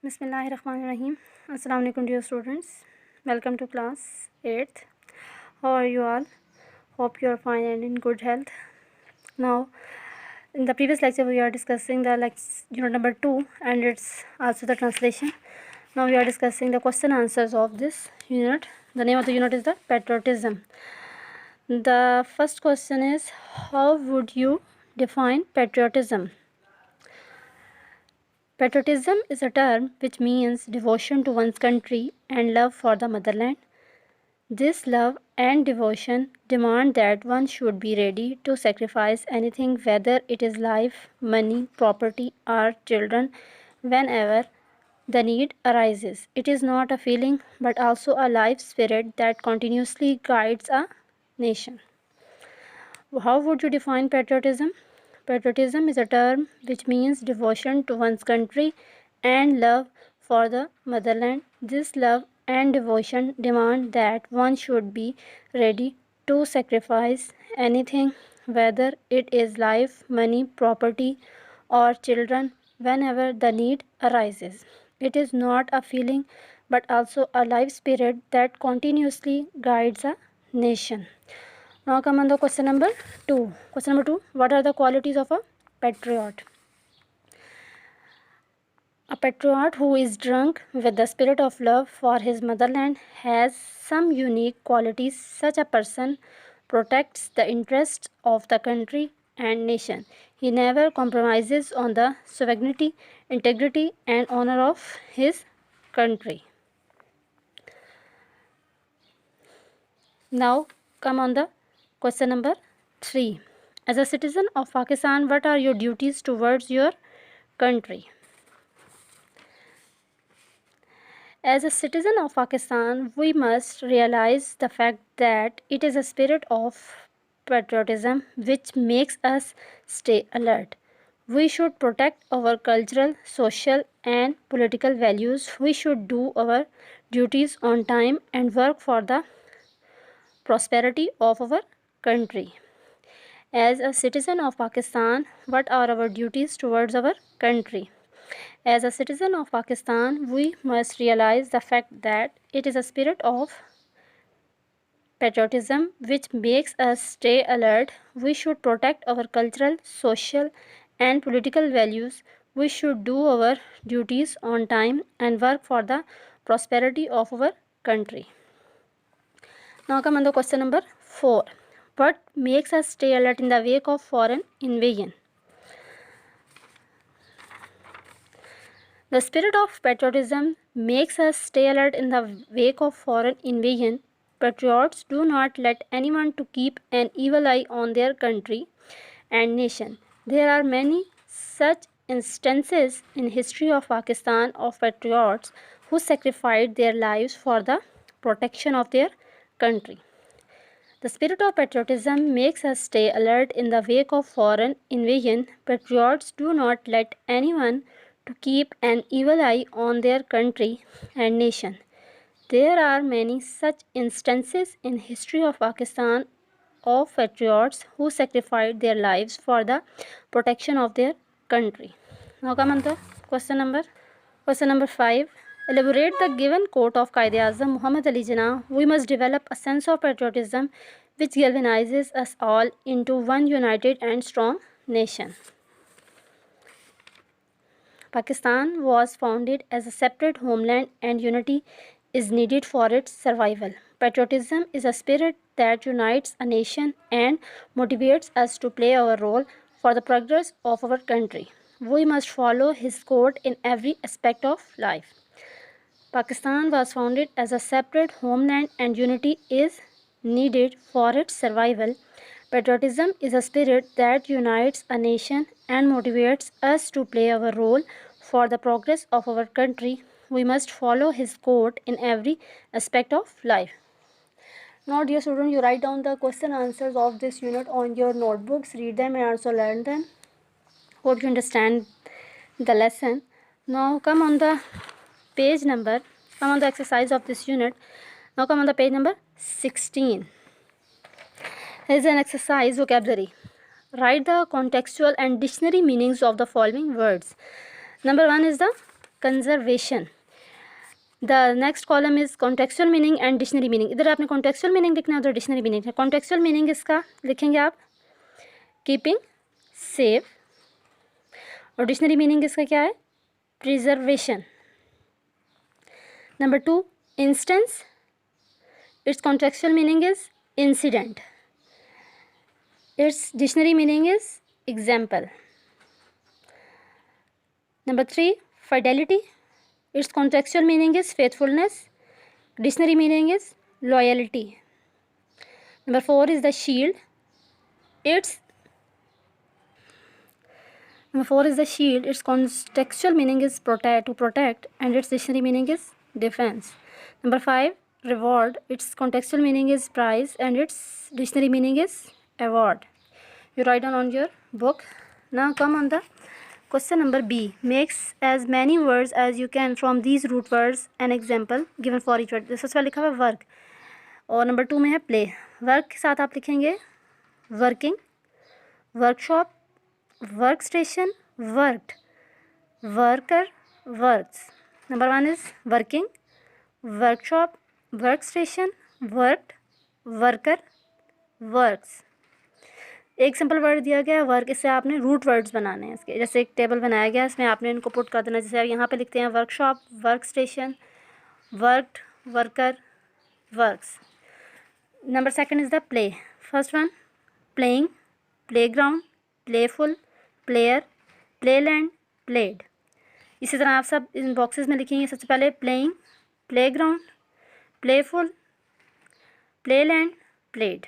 Bismillahirrahmanirrahim. Assalamu alaikum dear students. Welcome to class 8th. How are you all? Hope you are fine and in good health. Now, in the previous lecture we are discussing the unit number 2 and it's also the translation. Now we are discussing the question answers of this unit. The name of the unit is the patriotism. The first question is, how would you define patriotism? Patriotism is a term which means devotion to one's country and love for the motherland. This love and devotion demand that one should be ready to sacrifice anything, whether it is life, money, property, or children, whenever the need arises. It is not a feeling but also a life spirit that continuously guides a nation. How would you define patriotism? Patriotism is a term which means devotion to one's country and love for the motherland. This love and devotion demand that one should be ready to sacrifice anything, whether it is life, money, property, or children, whenever the need arises. It is not a feeling but also a life spirit that continuously guides a nation. Now come on the question number 2. Question number 2. What are the qualities of a patriot? A patriot who is drunk with the spirit of love for his motherland has some unique qualities. Such a person protects the interests of the country and nation. He never compromises on the sovereignty, integrity, and honor of his country. Now come on the question number 3. As a citizen of Pakistan, what are your duties towards your country? As a citizen of Pakistan, we must realize the fact that it is a spirit of patriotism which makes us stay alert. We should protect our cultural, social, and political values. We should do our duties on time and work for the prosperity of our country. As a citizen of Pakistan, what are our duties towards our country? As a citizen of Pakistan, we must realize the fact that it is a spirit of patriotism which makes us stay alert. We should protect our cultural, social, and political values. We should do our duties on time and work for the prosperity of our country. Now come on the question number 4. What makes us stay alert in the wake of foreign invasion? The spirit of patriotism makes us stay alert in the wake of foreign invasion. Patriots do not let anyone to keep an evil eye on their country and nation. There are many such instances in history of Pakistan of patriots who sacrificed their lives for the protection of their country. The spirit of patriotism makes us stay alert in the wake of foreign invasion. Patriots do not let anyone to keep an evil eye on their country and nation. There are many such instances in history of Pakistan of patriots who sacrificed their lives for the protection of their country. Now come on to question number 5. Elaborate the given quote of Quaid-e-Azam Muhammad Ali Jinnah. We must develop a sense of patriotism which galvanizes us all into one united and strong nation. Pakistan was founded as a separate homeland and unity is needed for its survival. Patriotism is a spirit that unites a nation and motivates us to play our role for the progress of our country. We must follow his code in every aspect of life. Pakistan was founded as a separate homeland and unity is needed for its survival. Patriotism is a spirit that unites a nation and motivates us to play our role for the progress of our country. We must follow his code in every aspect of life. Now dear students, you write down the question answers of this unit on your notebooks, read them and also learn them. Hope you understand the lesson. Now come on the exercise of this unit. Now come on the page number 16. Here is an exercise vocabulary. Write the contextual and dictionary meanings of the following words. Number 1 is the conservation. The next column is contextual meaning and dictionary meaning. इधर आपने contextual meaning लिखना है, उधर dictionary meaning है। Contextual meaning इसका लिखेंगे आप keeping safe, और डिक्शनरी मीनिंग इसका क्या है, preservation. Number 2 instance, it's contextual meaning is incident, it's dictionary meaning is example. Number 3 fidelity, its contextual meaning is faithfulness, dictionary meaning is loyalty. Number 4 is the shield, its contextual meaning is to protect, and its dictionary meaning is defense. Number 5 reward, its contextual meaning is prize, and its dictionary meaning is award. You write down on your book. Now come on the question number B. Makes as many words as you can from these root words, an example given for each word. सबसे पहले लिखा हुआ है work, और number 2 में है play. Work के साथ आप लिखेंगे working, workshop, work station, worked, worker, works. Number 1 is working, workshop, work station, worked, worker, works. एक सिंपल वर्ड दिया गया है वर्क, इससे आपने रूट वर्ड्स बनाने हैं इसके। जैसे एक टेबल बनाया गया है, इसमें आपने इनको पुट कर देना। जैसे आप यहाँ पे लिखते हैं workshop, work station, worked, worker, works. Number 2 is the play. First one playing, playground, playful, player, playland, played. इसी तरह आप सब इन बॉक्सेस में लिखेंगे। सबसे पहले playing, playground, playful, playland, played.